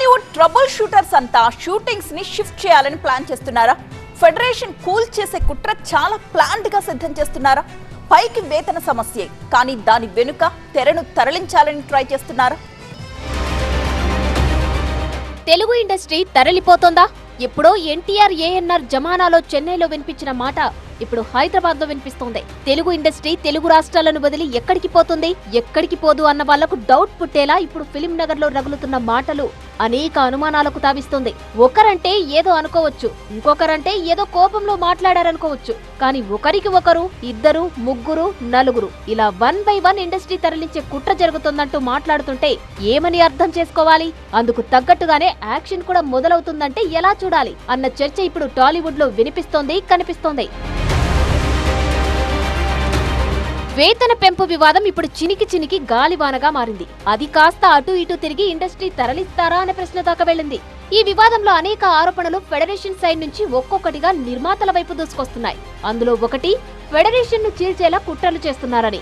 Tollywood trouble shooters అంతా shootings ని shift చేయాలని ప్లాన్ చేస్తున్నారా? ఫెడరేషన్ కూల్ చేసే కుట్ర చాలా ప్లాన్డ్ గా సిద్ధం చేస్తున్నారా? పైకి వేతన సమస్యే, కానీ దాని వెనుక తెరను తరలించాలని ట్రై చేస్తున్నారా? తెలుగు ఇండస్ట్రీ తరలిపోతోందా? ఎప్పుడో ఎన్టీఆర్ ఏఎన్ఆర్ జమానాలో చెన్నైలో వినిపించిన మాట ఇప్పుడు హైదరాబాద్ లో వినిపిస్తోంది. తెలుగు ఇండస్ట్రీ తెలుగు రాష్ట్రాలను వదిలి ఎక్కడికి పోతుంది, ఎక్కడికి పోదు అన్న వాళ్లకు డౌట్ పుట్టేలా ఇప్పుడు ఫిలిం నగర్ లో రగులుతున్న మాటలు అనేక అనుమానాలకు తావిస్తుంది. ఒకరంటే ఏదో అనుకోవచ్చు, ఇంకొకరంటే ఏదో కోపంలో మాట్లాడారనుకోవచ్చు, కానీ ఒకరికి ఒకరు, ఇద్దరు, ముగ్గురు, నలుగురు ఇలా 1 by 1 ఇండస్ట్రీ తరలించే కుట్ర జరుగుతుందంటూ మాట్లాడుతుంటే ఏమని అర్థం చేసుకోవాలి? అందుకు తగ్గట్టుగానే యాక్షన్ కూడా మొదలవుతుందంటే ఎలా చూడాలి అన్న చర్చ ఇప్పుడు టాలీవుడ్ లో వినిపిస్తోంది, కనిపిస్తోంది. వేతన పెంపు వివాదం ఇప్పుడు చినికి గాలివానగా మారింది. అది కాస్త అటు ఇటు తిరిగి ఇండస్ట్రీ తరలిస్తారా అనే ప్రశ్న దాకా వెళ్ళింది. ఈ వివాదంలో అనేక ఆరోపణలు ఫెడరేషన్ సైడ్ నుంచి ఒక్కొక్కటిగా నిర్మాతల వైపు దూసుకొస్తున్నాయి. అందులో ఒకటి, ఫెడరేషన్ ను చీల్చేలా కుట్రలు చేస్తున్నారని,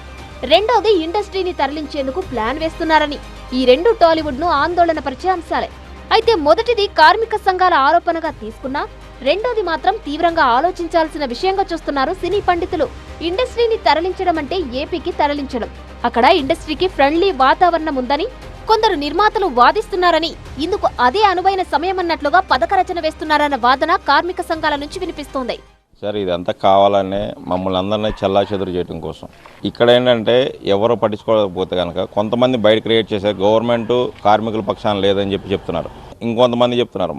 రెండోది ఇండస్ట్రీని తరలించేందుకు ప్లాన్ వేస్తున్నారని. ఈ రెండు టాలీవుడ్ ను ఆందోళన పరిచే అంశాలే. అయితే మొదటిది కార్మిక సంఘాల ఆరోపణగా తీసుకున్నా, రెండోది మాత్రం తీవ్రంగా ఆలోచించాల్సిన విషయంగా చూస్తున్నారు సినీ పండితులు. ఇండస్ట్రీని తరలించడం అంటే ఏపీకి తరలించడం. అక్కడ ఇండస్ట్రీకి ఫ్రెండ్లీ వాతావరణం ఉందని కొందరు నిర్మాతలు వాదిస్తున్నారని, ఇందుకు అదే అనువైన సమయమన్నట్లుగా పథక రచన వేస్తున్నారన్న వాదన కార్మిక సంఘాల నుంచి వినిపిస్తోంది. సార్, ఇదంతా కావాలనే మమ్మల్ని అందరినీ చెల్లాచెదురు చేయడం కోసం. ఇక్కడ ఏంటంటే ఎవరు పట్టించుకోకపోతే కనుక కొంతమంది బయట క్రియేట్ చేసే గవర్నమెంట్ కార్మికుల పక్షాన లేదని చెప్తున్నారు. ఇంకొంతమంది చెప్తున్నారు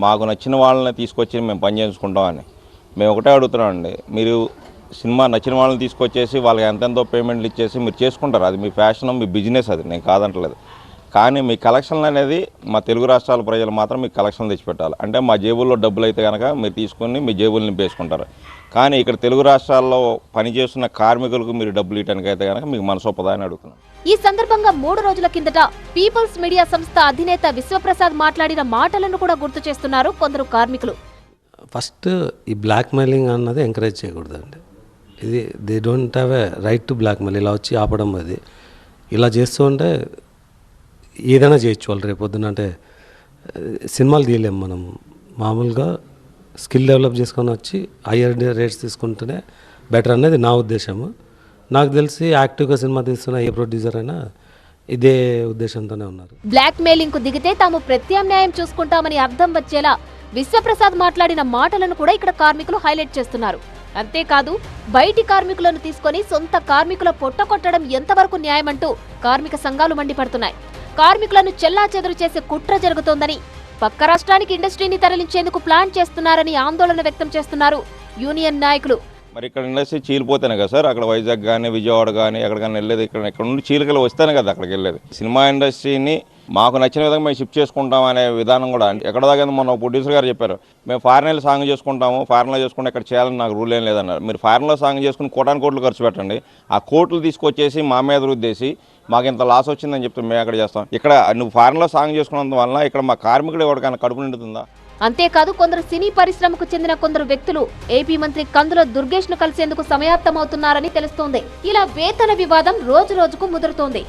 మాకు నచ్చిన వాళ్ళని తీసుకొచ్చి మేము పని చేసుకుంటామని. మేము ఒకటే అడుగుతున్నామండి, మీరు సినిమా నచ్చిన వాళ్ళని తీసుకొచ్చేసి వాళ్ళకి ఎంతెంతో పేమెంట్లు ఇచ్చేసి మీరు చేసుకుంటారు, అది మీ ఫ్యాషన్, మీ బిజినెస్, అది నేను కాదంటలేదు. కానీ మీ కలెక్షన్లు అనేది మా తెలుగు రాష్ట్రాల ప్రజలు మాత్రం మీకు కలెక్షన్ తెచ్చిపెట్టాలి. అంటే మా జేబుల్లో డబ్బులు అయితే కనుక మీరు తీసుకుని మీ జేబులు నింపేసుకుంటారు. కానీ ఇక్కడ తెలుగు రాష్ట్రాల్లో పనిచేస్తున్న కార్మికులకు మీరు డబ్బులు ఇవ్వడానికి అయితే కనుక మీకు మనసొప్పదా అని అడుగుతున్నాను. ఈ సందర్భంగా 3 రోజుల కిందట పీపుల్స్ మీడియా సంస్థ అధినేత విశ్వప్రసాద్ మాట్లాడిన మాటలను కూడా గుర్తు చేస్తున్నారు కొందరు కార్మికులు. ఫస్ట్ ఈ బ్లాక్ మెయిలింగ్ అన్నది ఎంకరేజ్ చేయకూడదండి. ఇది they don't have a right to blackmail. ఇలా వచ్చి ఆపడం, అది ఇలా చేస్తూ ఉంటే ఏదైనా చేయొచ్చు వాళ్ళు రేపొద్దున. అంటే సినిమాలు తీయలేము మనం, మామూలుగా స్కిల్ డెవలప్ చేసుకొని వచ్చి హయ్యర్ రేట్స్ తీసుకుంటేనే బెటర్ అనేది నా ఉద్దేశము. నాకు తెలిసి యాక్టివ్గా సినిమా తీస్తున్న ఏ ప్రొడ్యూసర్ అయినా ఇదే ఉద్దేశంతోనే ఉన్నారు. బ్లాక్ మెయిలింగ్ కు దిగితే తాము ప్రత్యామ్నాయం చూసుకుంటామని అర్థం వచ్చేలా విశ్వప్రసాద్ మాట్లాడిన మాటలను కూడా ఇక్కడ కార్మికులు హైలైట్ చేస్తున్నారు. అంతేకాదు, బయటి కార్మికులను తీసుకొని సొంత కార్మికుల పొట్టకొట్టడం ఎంతవరకు న్యాయమంటూ కార్మిక సంఘాలు మండిపడుతున్నాయి. కార్మికులను చెల్లాచెదురు చేసే కుట్ర జరుగుతోందని, పక్క రాష్ట్రానికి ఇండస్ట్రీని తరలించేందుకు ప్లాన్ చేస్తున్నారని ఆందోళన వ్యక్తం చేస్తున్నారు యూనియన్ నాయకులు. మరి ఇక్కడ ఇండస్ట్రీ చీలిపోతేనే కదా సార్ అక్కడ వైజాగ్ కానీ విజయవాడ కానీ ఎక్కడికైనా వెళ్ళేది. ఇక్కడ నుండి చీలికలు వస్తేనే కదా అక్కడికి వెళ్ళేది. సినిమా ఇండస్ట్రీని మాకు నచ్చిన విధంగా మేము షిఫ్ట్ చేసుకుంటాం అనే విధానం కూడా ఎక్కడ దాకా మొన్న ప్రొడ్యూసర్ గారు చెప్పారు, మేము ఫారెన్లో సాంగ్ చేసుకుంటాము, ఫారెన్లో చేసుకుంటే ఇక్కడ చేయాలని నాకు రూల్ ఏం లేదన్నారు. మీరు ఫారెన్లో సాంగ్ చేసుకుని కోట్లు ఖర్చు పెట్టండి, ఆ కోట్లు తీసుకొచ్చేసి మా మీద రుద్దేసి మాకు ఇంత లాస్ వచ్చిందని చెప్తే మేము ఎక్కడ చేస్తాం? ఇక్కడ నువ్వు ఫారెన్లో సాంగ్ చేసుకున్నందు వలన ఇక్కడ మా కార్మికుడు ఎవరికైనా కడుపు నిండుతుందా? అంతేకాదు, కొందరు సినీ పరిశ్రమకు చెందిన కొందరు వ్యక్తులు ఏపీ మంత్రి కందుల దుర్గేష్ ను కలిసేందుకు సమాయత్తమవుతున్నారని తెలుస్తోంది. ఇలా వేతన వివాదం రోజు రోజుకు ముదురుతోంది.